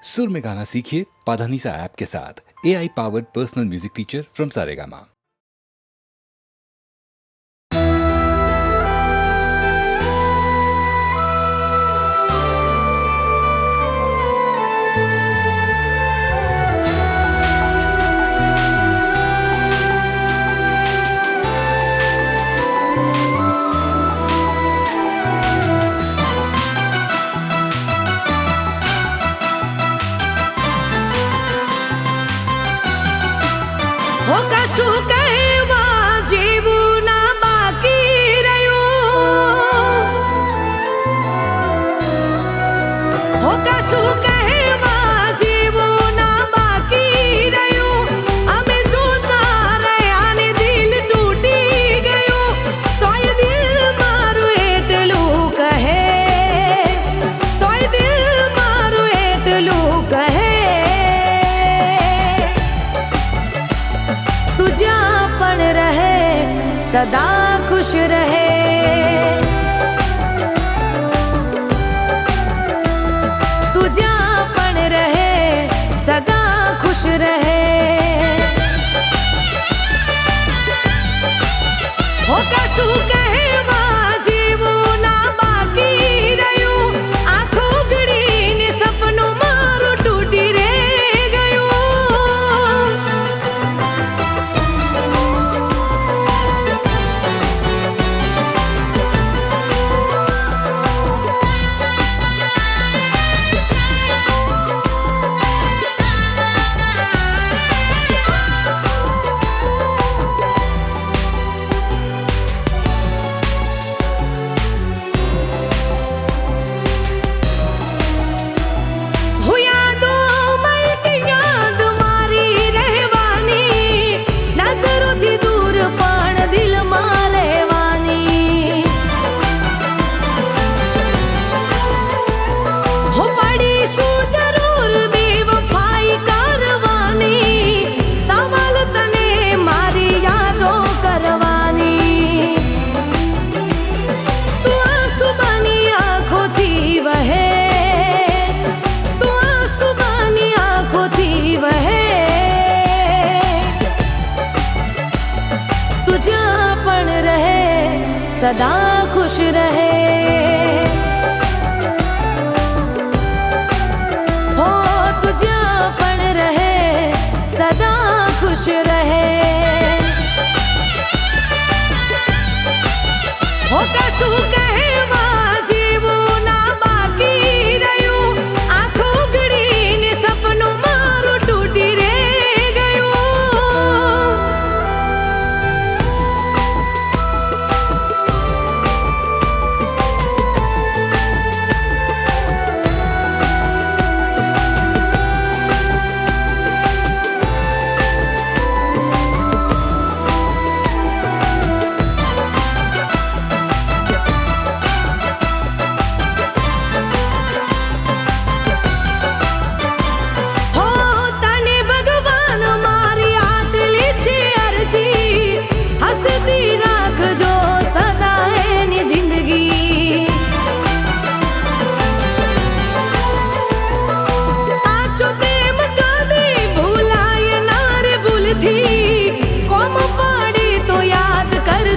सुर में गाना सीखिए पाधानीसा ऐप के साथ। AI powered personal music teacher from Saregama. सदा खुश रहे, तू जहाँ पण रहे सदा खुश रहे। हो कशु कहेवा जीवू ना बाकी रह्યું, आँखो ઉઘડીને સપનું મારું તૂટી રે ગયું। सदा खुश रहे, हो तू जहाँ पण रहे सदा खुश रहे। हो कशु कहेवा जीवू ना बाकी रह्યું, आँखो ઉઘડીને સપનું મારું તૂટી રે ગયું।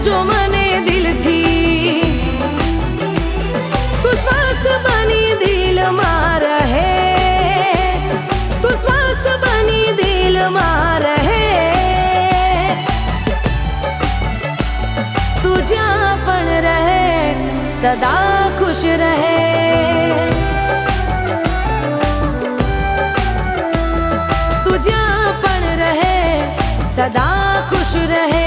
जो मने दिल थी तू श्वास बनी दिल मार है, तू श्वास बनी दिल मार है। तू जहाँ पण रहे सदा खुश रहे, तू जहाँ पण रहे सदा खुश रहे।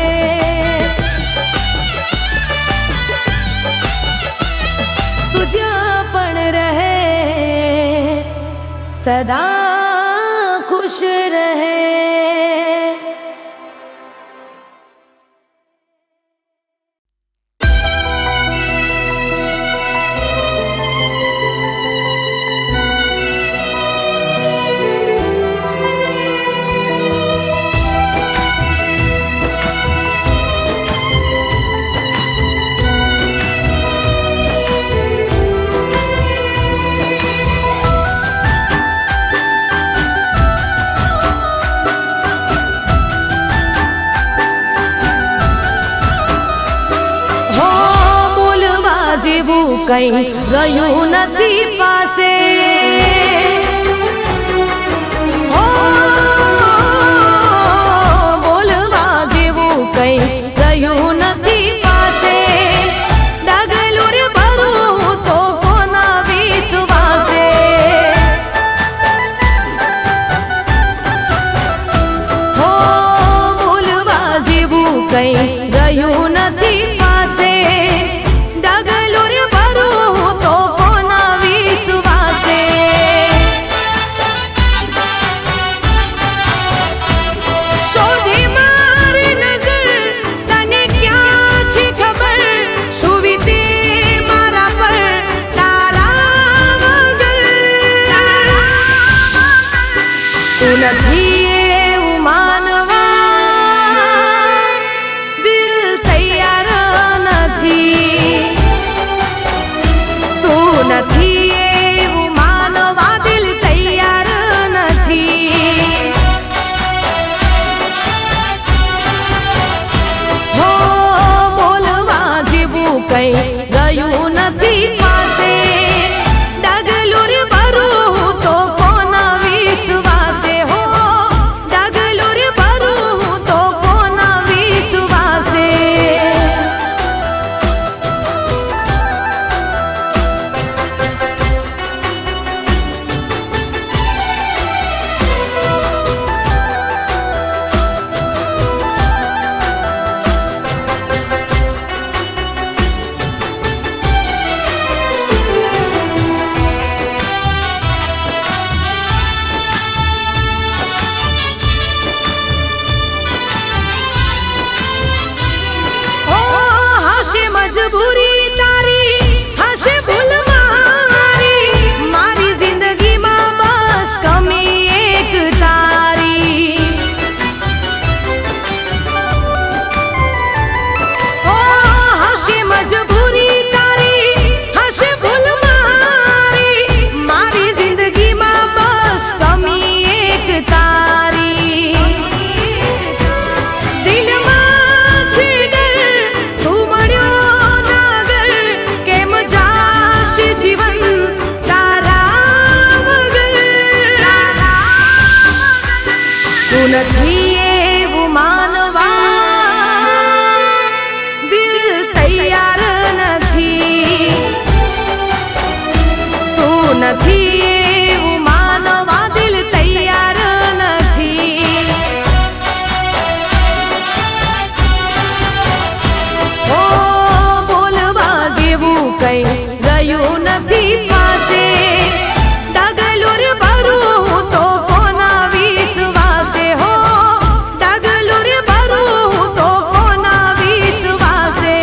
जहाँ पण रहे सदा खुश रहे। કઈ રહ્યું નથી પાસે. હો, બોલવા જેવું કઈ રહ્યું નથી પાસે. ડગલું રે ભરું તો કોના વિશ્વાસે. હો, બોલવા જેવું કઈ રહ્યું નથી પાસે. ડગલું રે ભરું તો કોના વિશ્વાસે. શોધે મારી નજર તને ક્યાં છે ખબર. સુવીતે મારા પર તારા વગર. તું નથી એવું માનવા દિલ તૈયાર નથી. તું નથી એવું માનવા દિલ તૈયાર નથી. હો, બોલવા જેવું કઈ રહ્યું નથી પાસે. ડગલું રે ભરું તો કોના વિશ્વાસે. હો, ડગલું રે ભરું તો કોના વિશ્વાસે. ઓ, હશે મજબૂરી તારી, હશે ભૂલ મારી. મારી જિંદગીમાં બસ કમી એક તારી. ઓ, હશે મજબૂરી તારી, હશે ભૂલ મારી. મારી જિંદગીમાં બસ કમી એક તારી. દિલમાં છે ડર, તું મળ્યો નગર. કેમ જાશે જીવન તારા વગર. તું નથી એવું માનવા દિલ તૈયાર નથી. તું નથી એવું માનવા દિલ તૈયાર નથી. ઓ, બોલવા જેવું કઈ રહ્યું નથી પાસે. ડગલું રે ભરું તો કોના વિશ્વાસે. હો, ડગલું રે ભરું તો કોના વિશ્વાસે.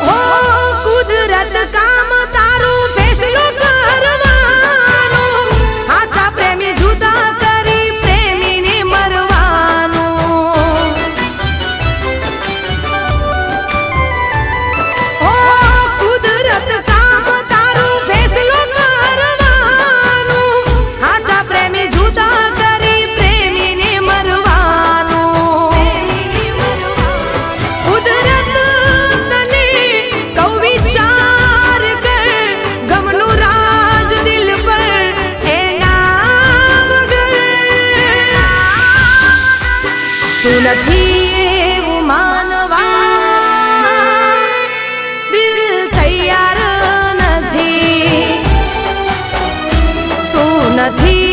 હો, કુદરત કામ તારું ફેસલો કરવાનું. આછા પ્રેમી જુદા કરી પ્રેમીને મરવાનું. હો, કુદરત કામ તારું ફેસલો કરવાનું. આછા પ્રેમી જુદા કરી પ્રેમીને મરવાનું. કુદરત તને કહું વિચાર કર. ગમનું રાજ દિલ પર એના વગર. તું નથી એવું માનવા દિલ તૈયાર નથી. તું નથી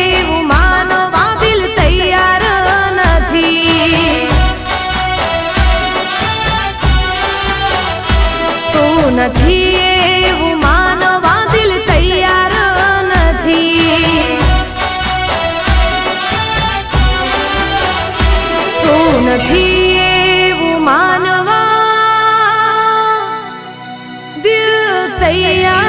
એવું માનવા દિલ તૈયાર નથી. તું નથી એવું માનવા દિલ તૈયાર નથી. તું નથી એવું માનવા દિલ તૈયાર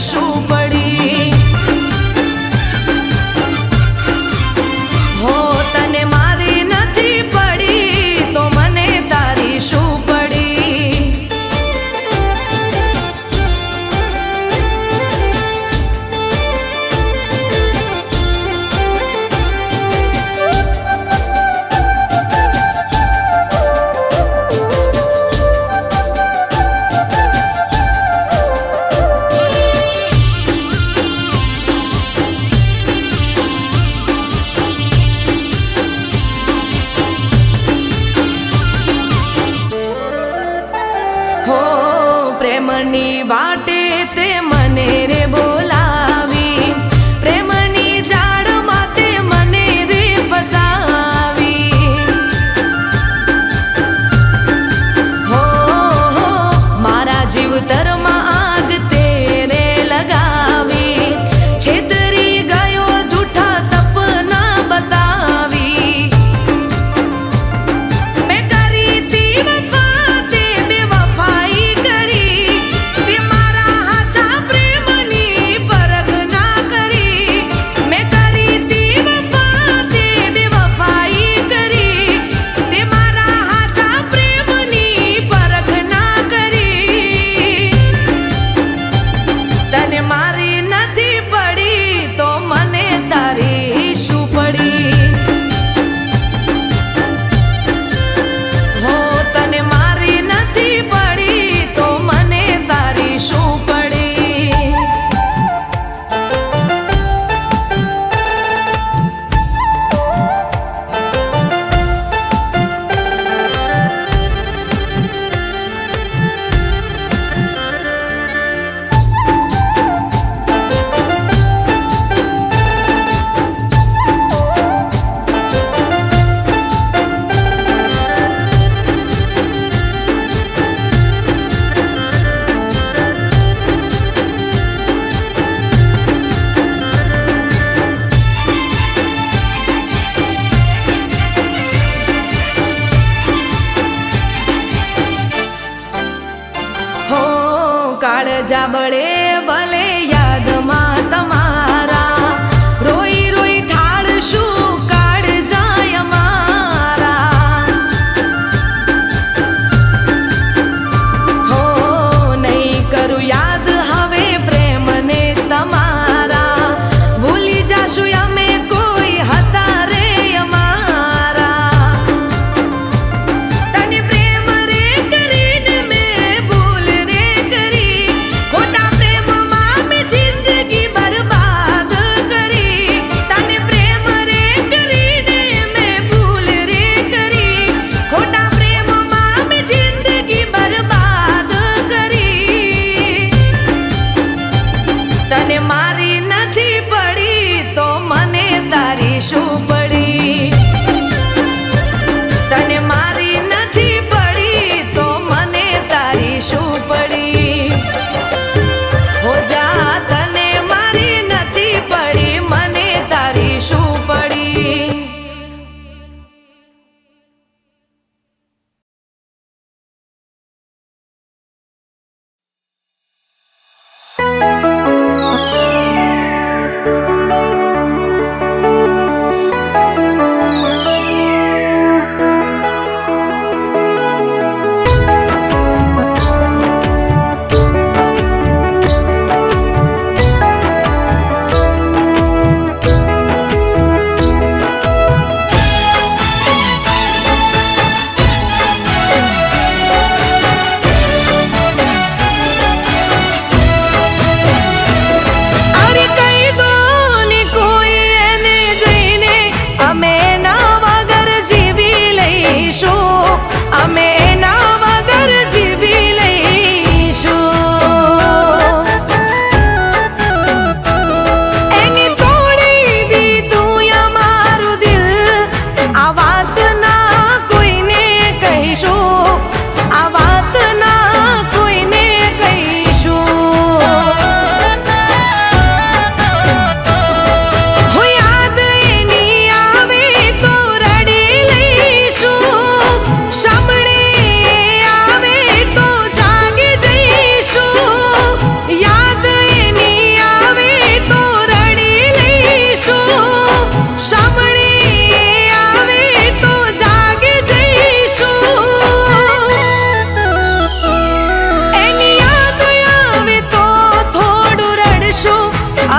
શું પડી? હો તને મારી નથી પડી તો મને તારી શું પડી? હો પ્રેમની વાટે તે મને રે બોલાવી, પ્રેમની જાળમાં તે મને રે ફસાવી. હો મારા જીવતરમાં આગ તેરે લગાવી, છેતરી ગયો જૂઠા સપના બતાવી. મેં કરી તી વફા તે બેવફાઈ કરી, તે મારા હાચા પ્રેમની પરખ ના કરી. મેં કરી તી વફા તે બેવફાઈ કરી, તે મારા હાચા પ્રેમની પરખ ના કરી. તને મારી નથી પડી તો મને તારી શું પડી? હો તને મારી નથી પડી તો મને તારી શું પડી? હો કાળજા બળે ભલે યાદમાં તમારા, રોઈ રોઈ ઠાળશું કાળ જાય અમારા. હો નહીં કરું યાદ હવે પ્રેમને તમારા, ભૂલી જાશું અમે કોઈ હતા રે અમારા. તને પ્રેમ રે કરીને મેં ભૂલ રે કરી, ખોટા પ્રેમમાં મેં જિંદગી બરબાદ કરી. તને પ્રેમ રે કરીને મેં ભૂલ રે કરી, ખોટા પ્રેમમાં મેં જિંદગી બરબાદ કરી. તને મારી નથી પડી તો મને તારી શું પડી? તને મારી નથી પડી તો મને તારી શું પડી? હો જા તને મારી નથી પડી મને તારી શું પડી?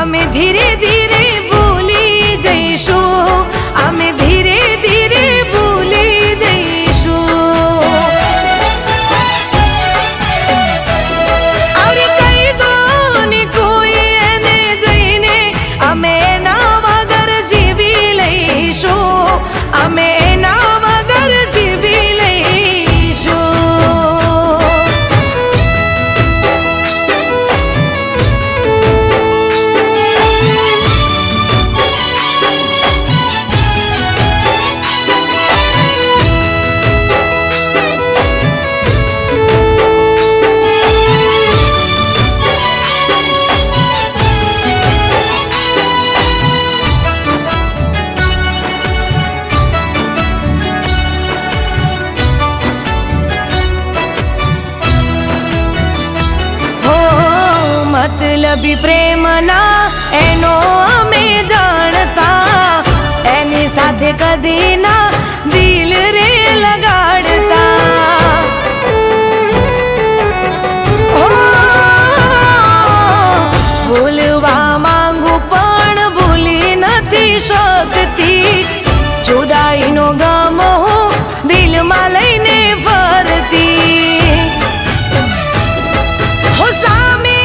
અમે ધીરે ધીરે ભૂલી જઈશું, અમે ધીરે ધીરે ભૂલી જઈશું. અરે કહી દો ને કોઈ એને જઈને, અમે એના વગર જીવી લઈશું, અમે એના વગર જીવી લઈશું. મતલબી પ્રેમના એનો અમે જાણતા, એની સાથે કદી ના દિલ રે લગાડતા. ભૂલવા માંગુ પણ ભૂલી નથી શકતી, જુદાઈનો ગમ હું દિલમાં લઈને ફરતી. હો સામે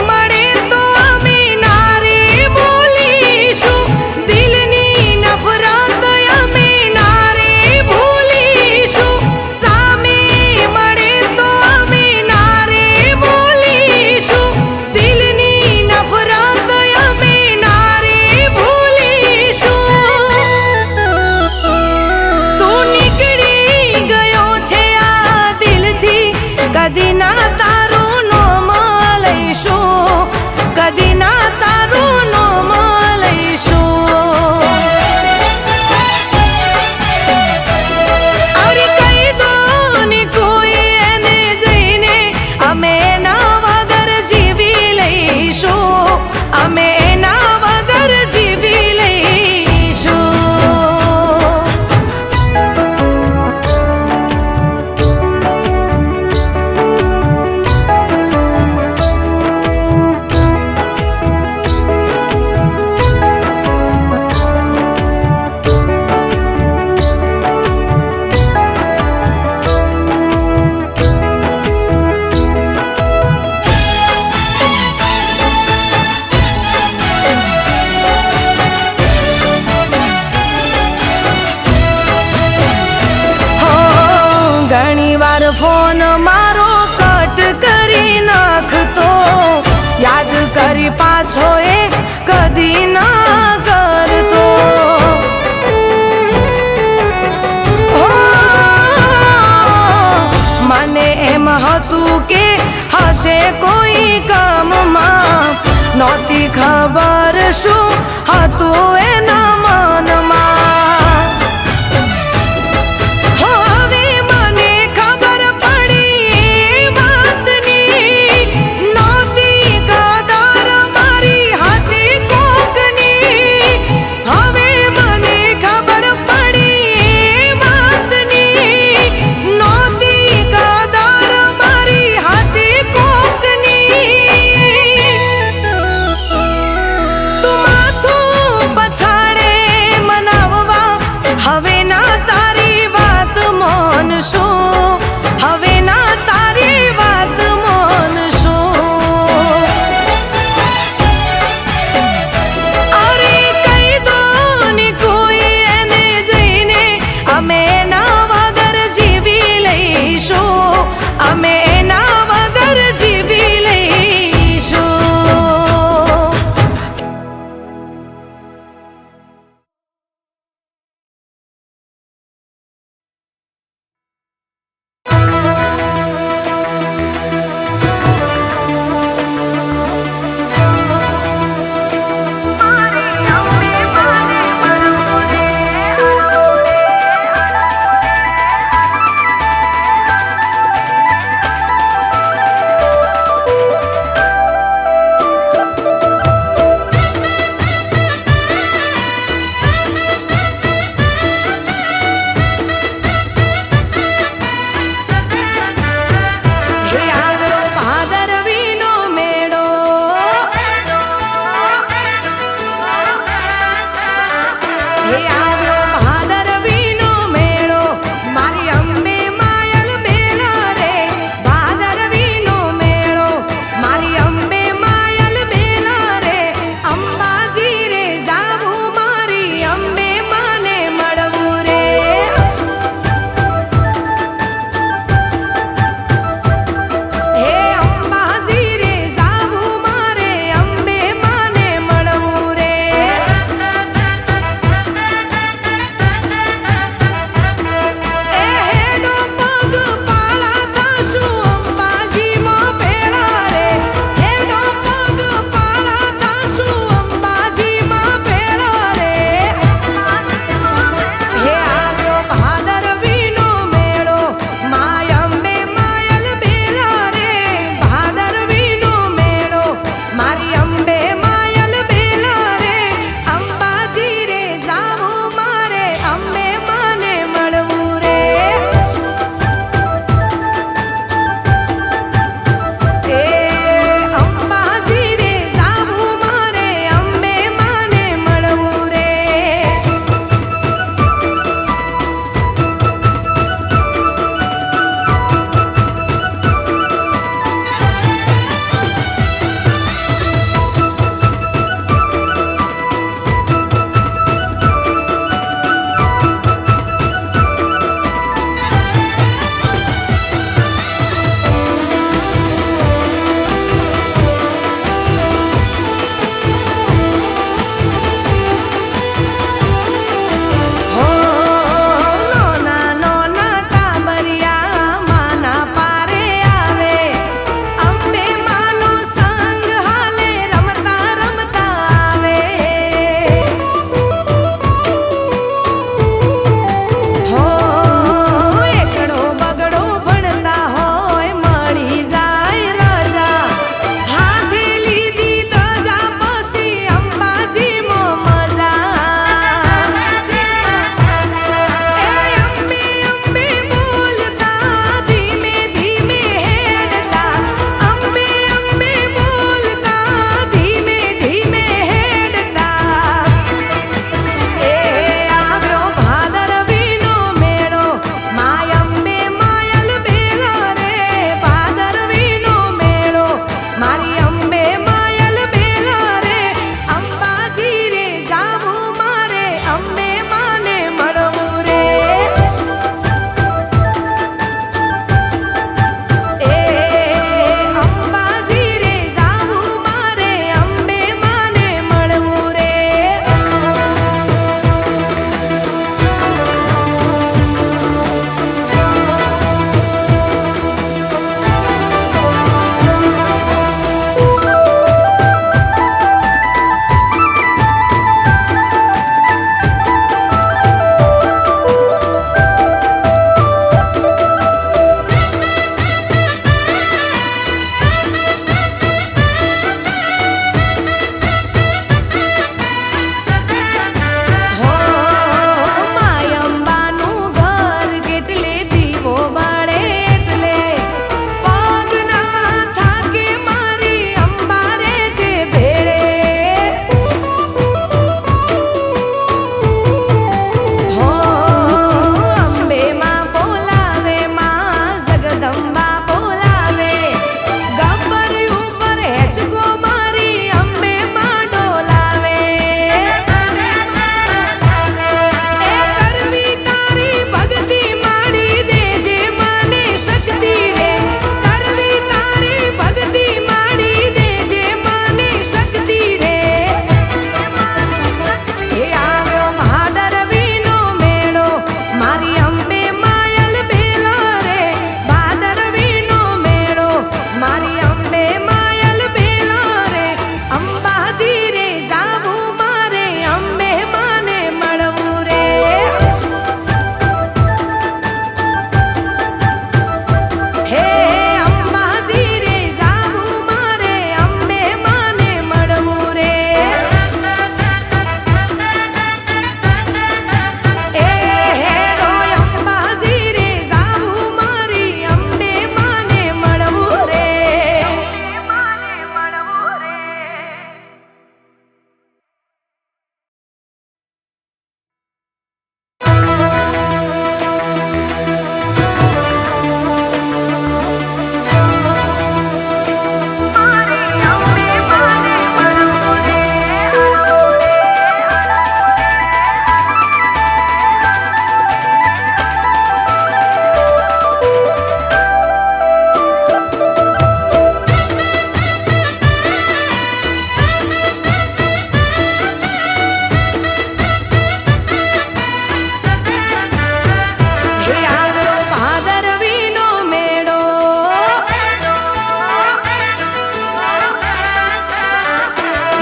મળે તો અમે નારે બોલીશું, દિલની નફરત અમે નારે ભૂલીશું. સામે મળે તો અમે નારે બોલીશું, દિલની નફરત અમે નારે ભૂલીશું. તું નીકળી ગયો છે આ દિલથી, કદી ના તારું નામ લઈશું, કદી ના તારું નામ લઈશું. અરે કહી દો ને કોઈ એને જઈને, અમે એના વગર જીવી લઈશું, અમે એના વગર જીવી લઈશું. ઘણી વાર ફોન મારો કટ કરી નાખતો, યાદ કરી પાછો એ કદી ના કરતો. મને એમ હતું કે હશે કોઈ કામમાં, નહોતી ખબર શું હતું એના મનમાં. હવે મને ખબર પડી એ વાતની, નહોતી કદર મારી હતી કોકની. હવે મને ખબર પડી એ વાતની, નહોતી કદર મારી હતી કોકની. તું માથું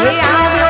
એ આવે